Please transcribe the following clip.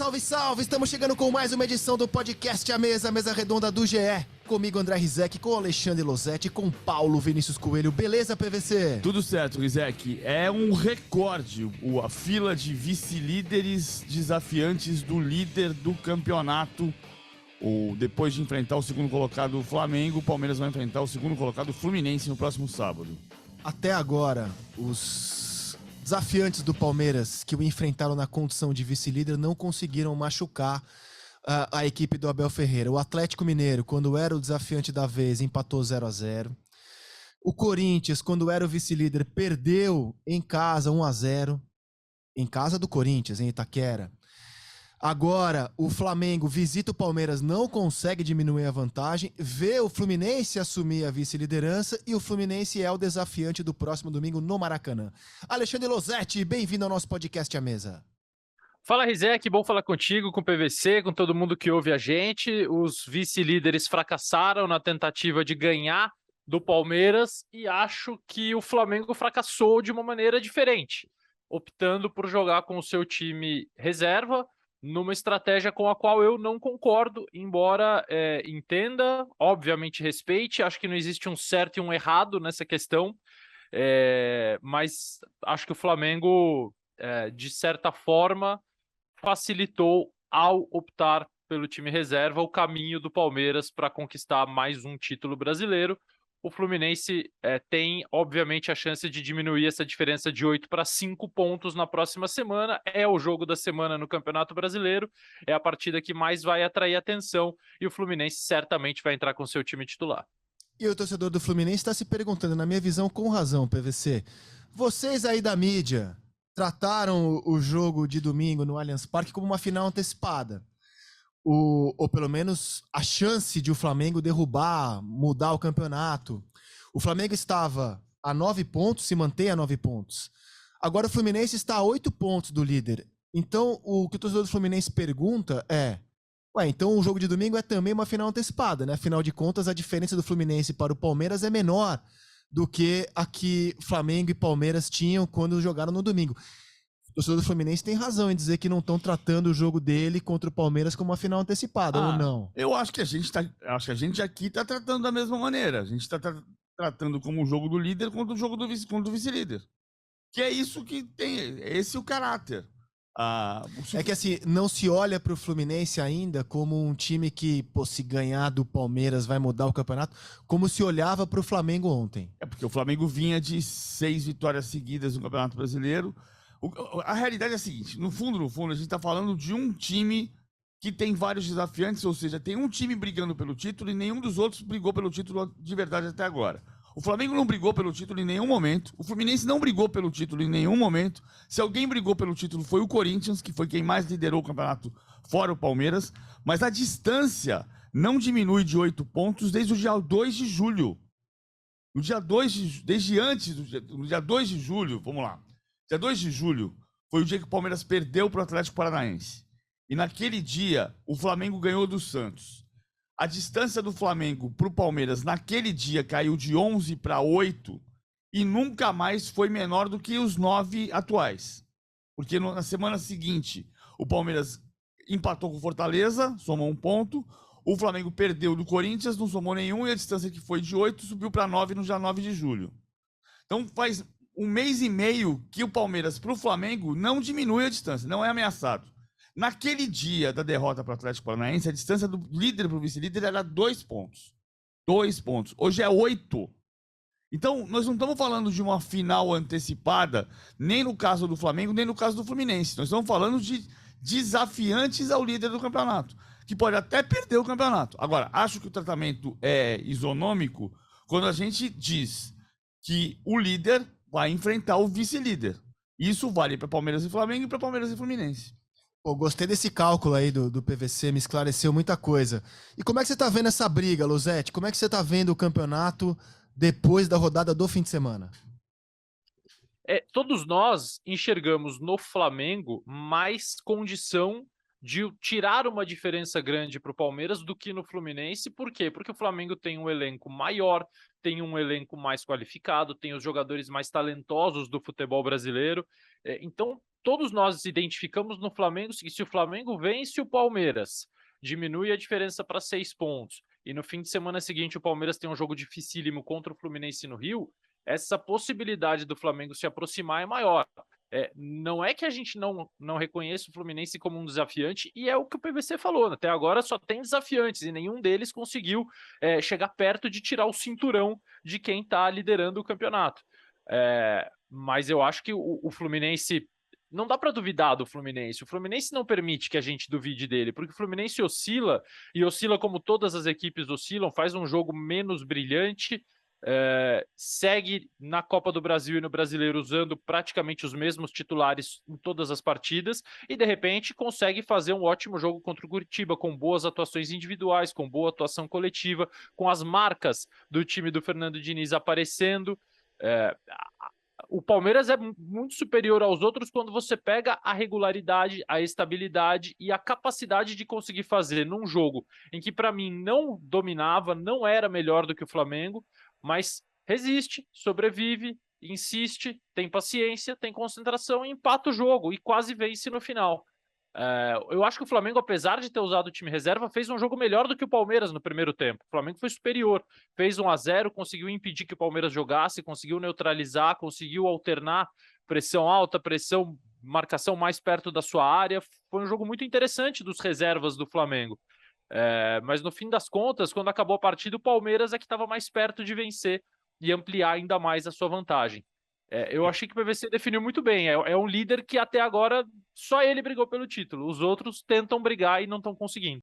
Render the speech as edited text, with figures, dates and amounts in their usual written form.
salve, salve! Estamos chegando com mais uma edição do podcast A Mesa Redonda do GE. Comigo, André Rizek, com Alexandre Losetti, com Paulo Vinícius Coelho. Beleza, PVC? Tudo certo, Rizek. É um recorde a fila de vice-líderes desafiantes do líder do campeonato. Depois de enfrentar o segundo colocado o Flamengo, o Palmeiras vai enfrentar o segundo colocado o Fluminense no próximo sábado. Até agora, os desafiantes do Palmeiras que o enfrentaram na condição de vice-líder não conseguiram machucar a equipe do Abel Ferreira. O Atlético Mineiro, quando era o desafiante da vez, empatou 0-0. O Corinthians, quando era o vice-líder, perdeu em casa 1-0. Em casa do Corinthians, em Itaquera. Agora, o Flamengo visita o Palmeiras, não consegue diminuir a vantagem, vê o Fluminense assumir a vice-liderança e o Fluminense é o desafiante do próximo domingo no Maracanã. Alexandre Losetti, bem-vindo ao nosso podcast A Mesa. Fala, Rizek, bom falar contigo, com o PVC, com todo mundo que ouve a gente. Os vice-líderes fracassaram na tentativa de ganhar do Palmeiras e acho que o Flamengo fracassou de uma maneira diferente, optando por jogar com o seu time reserva, numa estratégia com a qual eu não concordo, embora entenda, obviamente respeite, acho que não existe um certo e um errado nessa questão, mas acho que o Flamengo, de certa forma, facilitou ao optar pelo time reserva o caminho do Palmeiras para conquistar mais um título brasileiro. O Fluminense tem, obviamente, a chance de diminuir essa diferença de 8 para 5 pontos na próxima semana. É o jogo da semana no Campeonato Brasileiro, é a partida que mais vai atrair atenção e o Fluminense certamente vai entrar com seu time titular. E o torcedor do Fluminense está se perguntando, na minha visão, com razão, PVC, vocês aí da mídia trataram o jogo de domingo no Allianz Parque como uma final antecipada. Ou pelo menos a chance de o Flamengo derrubar, mudar o campeonato. O Flamengo estava a 9 pontos, se mantém a 9 pontos. Agora o Fluminense está a 8 pontos do líder. Então o que o torcedor do Fluminense pergunta é: então o jogo de domingo é também uma final antecipada, né? Afinal de contas, a diferença do Fluminense para o Palmeiras é menor do que a que Flamengo e Palmeiras tinham quando jogaram no domingo. O torcedor do Fluminense tem razão em dizer que não estão tratando o jogo dele contra o Palmeiras como uma final antecipada, ou não? Eu acho que a gente aqui está tratando da mesma maneira. A gente está tratando como o jogo do líder contra o jogo do vice-líder. Que é isso que tem, esse é o caráter. É que assim, não se olha para o Fluminense ainda como um time que, se ganhar do Palmeiras vai mudar o campeonato, como se olhava para o Flamengo ontem. É porque o Flamengo vinha de 6 vitórias seguidas no Campeonato Brasileiro. A realidade é a seguinte, no fundo, a gente está falando de um time que tem vários desafiantes, ou seja, tem um time brigando pelo título e nenhum dos outros brigou pelo título de verdade até agora. O Flamengo não brigou pelo título em nenhum momento, o Fluminense não brigou pelo título em nenhum momento. Se alguém brigou pelo título foi o Corinthians, que foi quem mais liderou o campeonato fora o Palmeiras, mas a distância não diminui de 8 pontos desde o dia 2 de julho. No dia 2 de, desde antes no dia 2 de julho, vamos lá. Dia 2 de julho foi o dia que o Palmeiras perdeu para o Atlético Paranaense. E naquele dia, o Flamengo ganhou do Santos. A distância do Flamengo para o Palmeiras naquele dia caiu de 11 para 8 e nunca mais foi menor do que os 9 atuais. Porque na semana seguinte, o Palmeiras empatou com o Fortaleza, somou 1 ponto. O Flamengo perdeu do Corinthians, não somou nenhum, e a distância que foi de 8 subiu para 9 no dia 9 de julho. Então faz 1 mês e meio que o Palmeiras para o Flamengo não diminui a distância, não é ameaçado. Naquele dia da derrota para o Atlético Paranaense, a distância do líder para o vice-líder era 2 pontos. 2 pontos. Hoje é 8. Então, nós não estamos falando de uma final antecipada, nem no caso do Flamengo, nem no caso do Fluminense. Nós estamos falando de desafiantes ao líder do campeonato, que pode até perder o campeonato. Agora, acho que o tratamento é isonômico quando a gente diz que o líder vai enfrentar o vice-líder. Isso vale para Palmeiras e Flamengo e para Palmeiras e Fluminense. Pô, gostei desse cálculo aí do PVC, me esclareceu muita coisa. E como é que você tá vendo essa briga, Losetti? Como é que você tá vendo o campeonato depois da rodada do fim de semana? Todos nós enxergamos no Flamengo mais condição de tirar uma diferença grande para o Palmeiras do que no Fluminense. Por quê? Porque o Flamengo tem um elenco maior, tem um elenco mais qualificado, tem os jogadores mais talentosos do futebol brasileiro. Então, todos nós identificamos no Flamengo que se o Flamengo vence o Palmeiras, diminui a diferença para 6 pontos, e no fim de semana seguinte o Palmeiras tem um jogo dificílimo contra o Fluminense no Rio, essa possibilidade do Flamengo se aproximar é maior. Não é que a gente não reconheça o Fluminense como um desafiante, e é o que o PVC falou, até agora só tem desafiantes, e nenhum deles conseguiu chegar perto de tirar o cinturão de quem está liderando o campeonato. Mas eu acho que o Fluminense, não dá para duvidar do Fluminense, o Fluminense não permite que a gente duvide dele, porque o Fluminense oscila, e oscila como todas as equipes oscilam, faz um jogo menos brilhante, segue na Copa do Brasil e no Brasileiro usando praticamente os mesmos titulares em todas as partidas e de repente consegue fazer um ótimo jogo contra o Curitiba, com boas atuações individuais, com boa atuação coletiva, com as marcas do time do Fernando Diniz aparecendo. O Palmeiras é muito superior aos outros quando você pega a regularidade, a estabilidade e a capacidade de conseguir fazer num jogo em que para mim não dominava, não era melhor do que o Flamengo, mas resiste, sobrevive, insiste, tem paciência, tem concentração e empata o jogo e quase vence no final. Eu acho que o Flamengo, apesar de ter usado o time reserva, fez um jogo melhor do que o Palmeiras no primeiro tempo. O Flamengo foi superior, fez 1-0, conseguiu impedir que o Palmeiras jogasse, conseguiu neutralizar, conseguiu alternar pressão alta, marcação mais perto da sua área. Foi um jogo muito interessante dos reservas do Flamengo. Mas no fim das contas, quando acabou a partida, o Palmeiras é que estava mais perto de vencer e ampliar ainda mais a sua vantagem. Eu achei que o PVC definiu muito bem. É um líder que até agora só ele brigou pelo título. Os outros tentam brigar e não estão conseguindo.